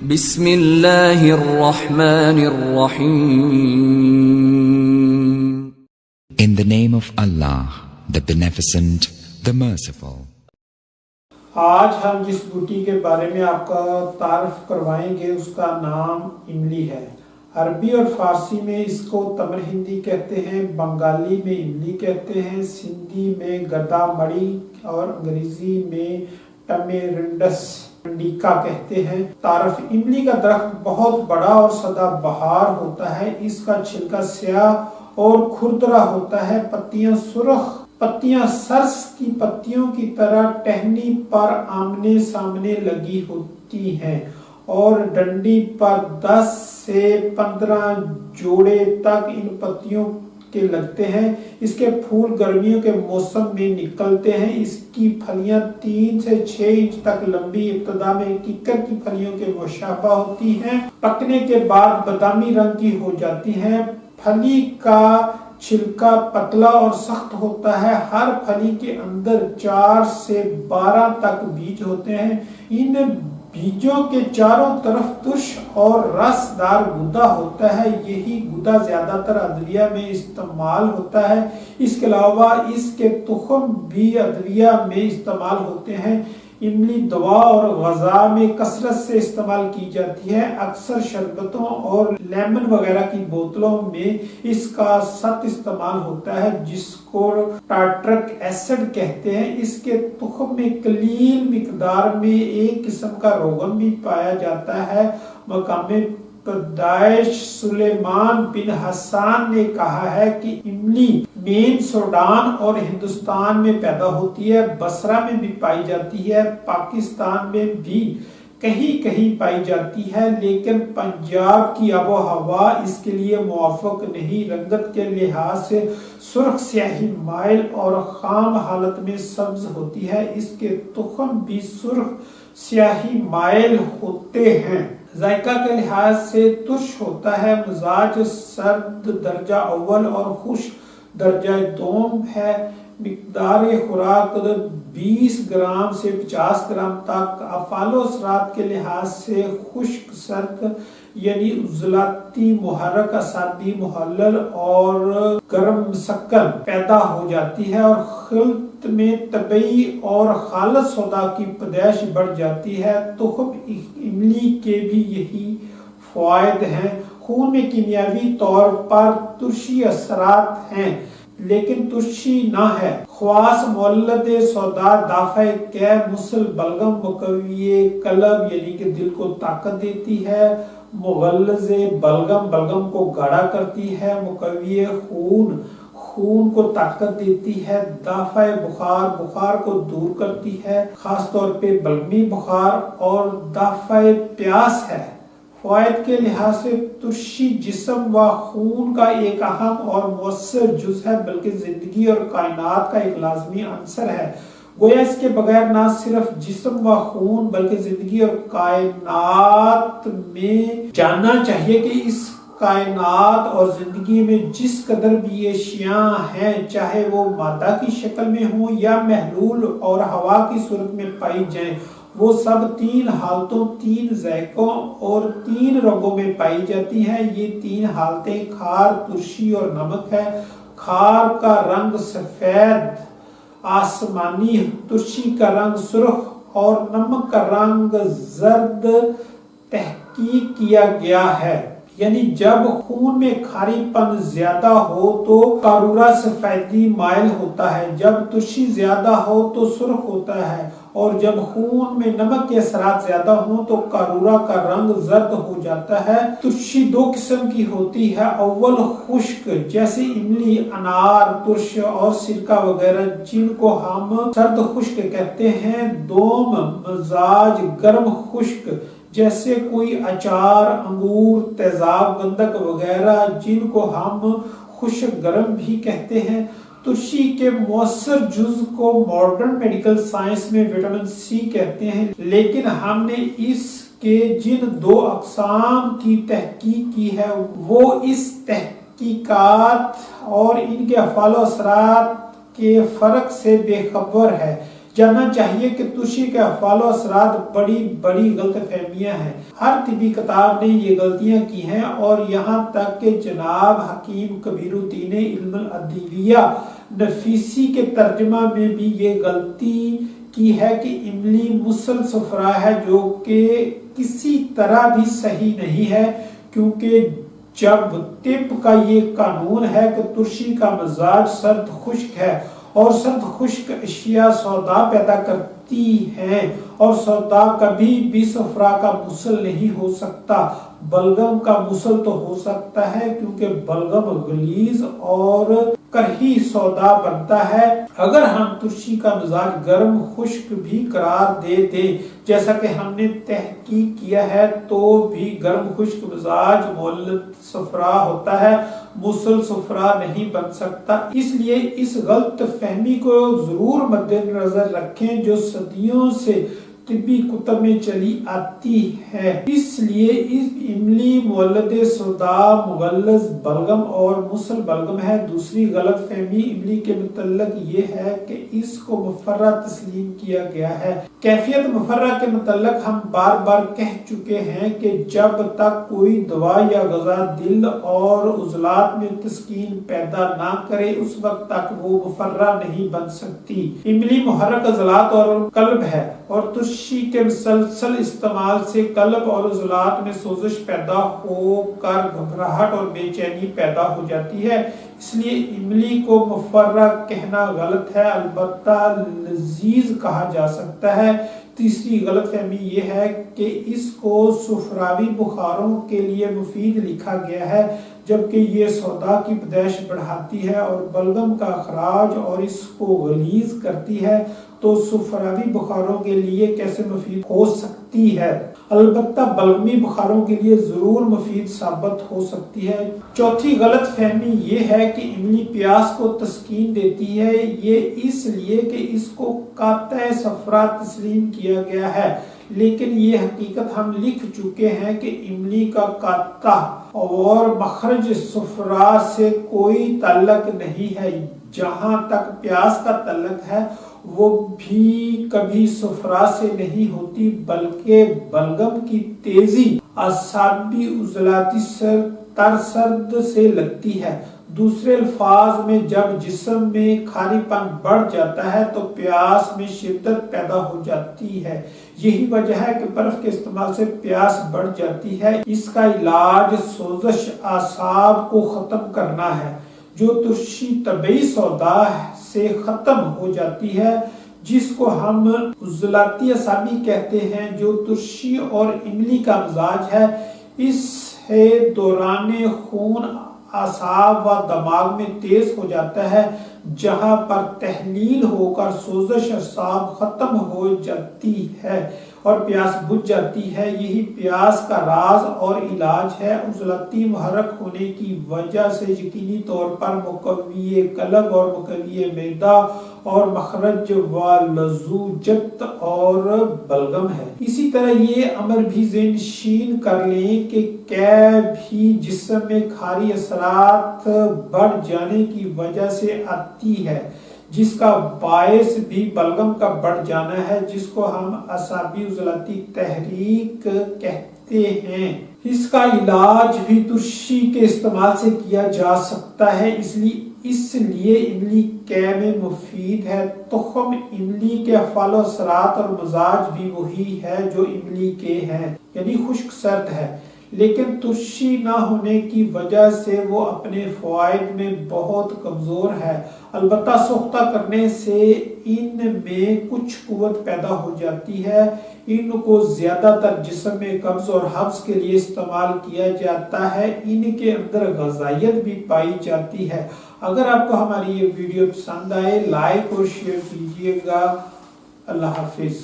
بسم اللہ الرحمن الرحیم. In the name of Allah, the Beneficent, the Merciful. آج ہم جس بوٹی کے بارے میں آپ کا تعارف کروائیں گے اس کا نام املی ہے. عربی اور فارسی میں اس کو تمر ہندی کہتے ہیں، بنگالی میں املی کہتے ہیں، سندھی میں گدا مڑی اور انگریزی میں ٹمیرنڈس انڈیکا کہتے ہیں. تعارف: املی کا درخت بہت بڑا اور سدا بہار ہوتا ہے. اس کا چھلکا سیاہ اور کھردرا ہوتا ہے. پتیاں سرخ، پتیاں سرس کی پتیوں کی طرح ٹہنی پر آمنے سامنے لگی ہوتی ہیں اور ڈنڈی پر 10 سے 15 جوڑے تک ان پتیوں کے لگتے ہیں. اس کے پھول گرمیوں کے موسم میں نکلتے ہیں. اس کی پھلیاں 3 سے 6 انچ تک لمبی، ابتدا میں ککر کی پھلیوں کے مشابہ ہوتی ہیں، پکنے کے بعد بادامی رنگ کی ہو جاتی ہیں. پھلی کا چھلکا پتلا اور سخت ہوتا ہے. ہر پھلی کے اندر 4 سے 12 تک بیج ہوتے ہیں. ان بیجوں کے چاروں طرف ترش اور رس دار گودا ہوتا ہے. یہی گودا زیادہ تر ادویہ میں استعمال ہوتا ہے. اس کے علاوہ اس کے تخم بھی ادویہ میں استعمال ہوتے ہیں. املی دوا اور غذا میں کثرت سے استعمال کی جاتی ہے. اکثر شربتوں اور لیمن وغیرہ کی بوتلوں میں اس کا ست استعمال ہوتا ہے جس کو ٹارٹرک ایسڈ کہتے ہیں. اس کے تخم میں قلیل مقدار میں ایک قسم کا روغن بھی پایا جاتا ہے. مقام پیدائش سلیمان بن حسان نے کہا ہے کہ املی مین سوڈان اور ہندوستان میں پیدا ہوتی ہے، بصرہ میں بھی پائی جاتی ہے، پاکستان میں بھی کہیں کہیں پائی جاتی ہے، لیکن پنجاب کی آب و ہوا اس کے لیے موافق نہیں. رنگت کے لحاظ سے سرخ سیاہی مائل اور خام حالت میں سبز ہوتی ہے. اس کے تخم بھی سرخ سیاہی مائل ہوتے ہیں. ذائقہ کے لحاظ سے ترش ہوتا ہے. مزاج سرد درجہ اول اور خشک درجہ دوم ہے. مقدار خوراک 20 گرام سے 50 گرام تک. افعال و اثرات کے لحاظ سے خشک سرد یعنی عضلاتی محرک، اعصابی محلل اور گرم مسکن پیدا ہو جاتی ہے اور خلط میں طبیعی اور خالص سودا کی پیدائش بڑھ جاتی ہے. تخم املی کے بھی یہی فوائد ہیں. خون میں کیمیاوی طور پر ترشی اثرات ہیں لیکن ترشی نہ ہے. خواص مولد سودا، دافع قے، مسل بلغم، مقوی قلب یعنی کہ دل کو طاقت دیتی ہے. مغلظ بلغم، بلغم کو گاڑھا کرتی ہے. مقوی خون، خون کو طاقت دیتی ہے. دافع بخار، بخار کو دور کرتی ہے، خاص طور پہ بلغمی بخار. اور دافع پیاس ہے. فوائد کے لحاظ سے ترشی جسم و خون کا ایک اہم اور مؤثر جز ہے بلکہ زندگی اور کائنات کا ایک لازمی عنصر ہے. گویا اس کے بغیر نہ صرف جسم و خون بلکہ زندگی اور کائنات میں جاننا چاہیے کہ اس کائنات اور زندگی میں جس قدر بھی یہ اشیاء ہیں، چاہے وہ مادہ کی شکل میں ہوں یا محلول اور ہوا کی صورت میں پائی جائیں، وہ سب 3 حالتوں، 3 ذائقوں اور 3 رنگوں میں پائی جاتی ہیں. یہ 3 حالتیں کھار، ترشی اور نمک ہے. کھار کا رنگ سفید آسمانی، ترشی کا رنگ سرخ اور نمک کا رنگ زرد تحقیق کیا گیا ہے. یعنی جب خون میں کھاری پن زیادہ ہو تو قارورہ سفیدی مائل ہوتا ہے، جب ترشی زیادہ ہو تو سرخ ہوتا ہے، اور جب خون میں نمک کے اثرات زیادہ ہوں تو قارورہ کا رنگ زرد ہو جاتا ہے. ترشی 2 قسم کی ہوتی ہے. اول خشک جیسے املی، انار ترش اور سرکہ وغیرہ جن کو ہم سرد خشک کہتے ہیں. دوم مزاج گرم خشک جیسے کوئی اچار، انگور، تیزاب، گندک وغیرہ جن کو ہم خشک گرم بھی کہتے ہیں. ترشی کے مؤثر جز کو ماڈرن میڈیکل سائنس میں وٹامن سی کہتے ہیں، لیکن ہم نے اس کے جن 2 اقسام کی تحقیق کی ہے وہ اس تحقیقات اور ان کے افعال و اثرات کے فرق سے بے خبر ہے. جاننا چاہیے کہ ترشی کے افعال و اثرات بڑی بڑی غلط فہمیاں ہیں۔ ہر طبی کتاب نے یہ غلطیاں کی ہیں، اور یہاں تک کہ جناب حکیم کبیر الدین علم الادویہ نفیسی کے ترجمہ میں بھی یہ غلطی کی ہے کہ املی مسل صفرا ہے، جو کہ کسی طرح بھی صحیح نہیں ہے، کیونکہ جب طب کا یہ قانون ہے کہ ترشی کا مزاج سرد خشک ہے، اور سرد خشک اشیاء سودا پیدا کرتی ہیں، اور سودا کبھی بھی صفرا کا مسل نہیں ہو سکتا۔ بلغم کا مسل تو ہو سکتا ہے، کیونکہ بلغم غلیظ اور کرہی سودا بنتا ہے۔ اگر ہم ترشی کا مزاج گرم خشک بھی قرار دے دیں، جیسا کہ ہم نے تحقیق کیا ہے، تو بھی گرم خشک مزاج مولد صفرا ہوتا ہے، مسل صفرا نہیں بن سکتا۔ اس لیے اس غلط فہمی کو ضرور مد نظر رکھیں جو صدیوں سے طبی کتب میں چلی آتی ہے۔ اس لیے اس املی مولد سودا مغلظ بلغم اور مسل بلغم ہے۔ دوسری غلط فہمی املی کے متعلق یہ ہے کہ اس کو مفرہ تسلیم کیا گیا ہے۔ کیفیت مفرہ کے متعلق ہم بار بار کہہ چکے ہیں کہ جب تک کوئی دوا یا غذا دل اور عضلات میں تسکین پیدا نہ کرے، اس وقت تک وہ مفرہ نہیں بن سکتی۔ املی محرک عضلات اور قلب ہے، اور ترشی کے مسلسل استعمال سے قلب اور عضلات میں سوزش پیدا ہو کر گھبراہٹ اور بے چینی پیدا ہو جاتی ہے۔ اس لیے املی کو مفرہ کہنا غلط ہے، البتہ لذیذ کہا جا سکتا ہے۔ تیسری غلط فہمی یہ ہے کہ اس کو صفراوی بخاروں کے لیے مفید لکھا گیا ہے، جبکہ یہ سودا کی پیدائش بڑھاتی ہے اور بلغم کا اخراج اور اس کو غلیظ کرتی ہے، تو صفراوی بخاروں کے لیے کیسے مفید ہو سکتی ہے؟ البتہ بلغمی بخاروں کے لیے ضرور مفید ثابت ہو سکتی ہے۔ چوتھی غلط فہمی یہ ہے کہ املی پیاس کو تسکین دیتی ہے، یہ اس لیے کہ اس کو قاطع صفرا تسلیم کیا گیا ہے، لیکن یہ حقیقت ہم لکھ چکے ہیں کہ املی کا قاطع اور مخرج صفرا سے کوئی تعلق نہیں ہے۔ جہاں تک پیاس کا تعلق ہے، وہ بھی کبھی صفرا سے نہیں ہوتی، بلکہ بلغم کی تیزی اعصابی عضلاتی سرد سے لگتی ہے۔ دوسرے الفاظ میں جب جسم میں کھاری پن بڑھ جاتا ہے تو پیاس میں شدت پیدا ہو جاتی ہے۔ یہی وجہ ہے کہ برف کے استعمال سے پیاس بڑھ جاتی ہے۔ اس کا علاج سوزش اعصاب کو ختم کرنا ہے، جو ترشی طبعی سودا سے ختم ہو جاتی ہے، جس کو ہم عضلاتی اعصابی کہتے ہیں، جو ترشی اور املی کا مزاج ہے۔ اس سے دوران خون اعصاب و دماغ میں تیز ہو جاتا ہے، جہاں پر تحلیل ہو کر سوزش اعصاب ختم ہو جاتی ہے اور پیاس بجھ جاتی ہے۔ یہی پیاس کا راز اور علاج ہے۔ عضلاتی محرک ہونے کی وجہ سے یقینی طور پر مقوی قلب اور مقوی معدہ اور مخرج و لزوجت اور بلغم ہے۔ اسی طرح یہ امر بھی ذہن نشین کر لیں کہ بھی جسم میں کھاری اثرات بڑھ جانے کی وجہ سے آتی ہے، جس کا باعث بھی بلغم کا بڑھ جانا ہے، جس کو ہم اعصابی عضلاتی تحریک کہتے ہیں۔ اس کا علاج بھی ترشی کے استعمال سے کیا جا سکتا ہے، اس لیے املی کے میں مفید ہے۔ تخم املی کے افعال و اثرات اور مزاج بھی وہی ہے جو املی کے ہیں، یعنی خشک سرد ہے، لیکن ترشی نہ ہونے کی وجہ سے وہ اپنے فوائد میں بہت کمزور ہے۔ البتہ سوختہ کرنے سے ان میں کچھ قوت پیدا ہو جاتی ہے۔ ان کو زیادہ تر جسم میں قبض اور حبس کے لیے استعمال کیا جاتا ہے۔ ان کے اندر غذائیت بھی پائی جاتی ہے۔ اگر آپ کو ہماری یہ ویڈیو پسند آئے، لائک اور شیئر کیجیے گا۔ اللہ حافظ۔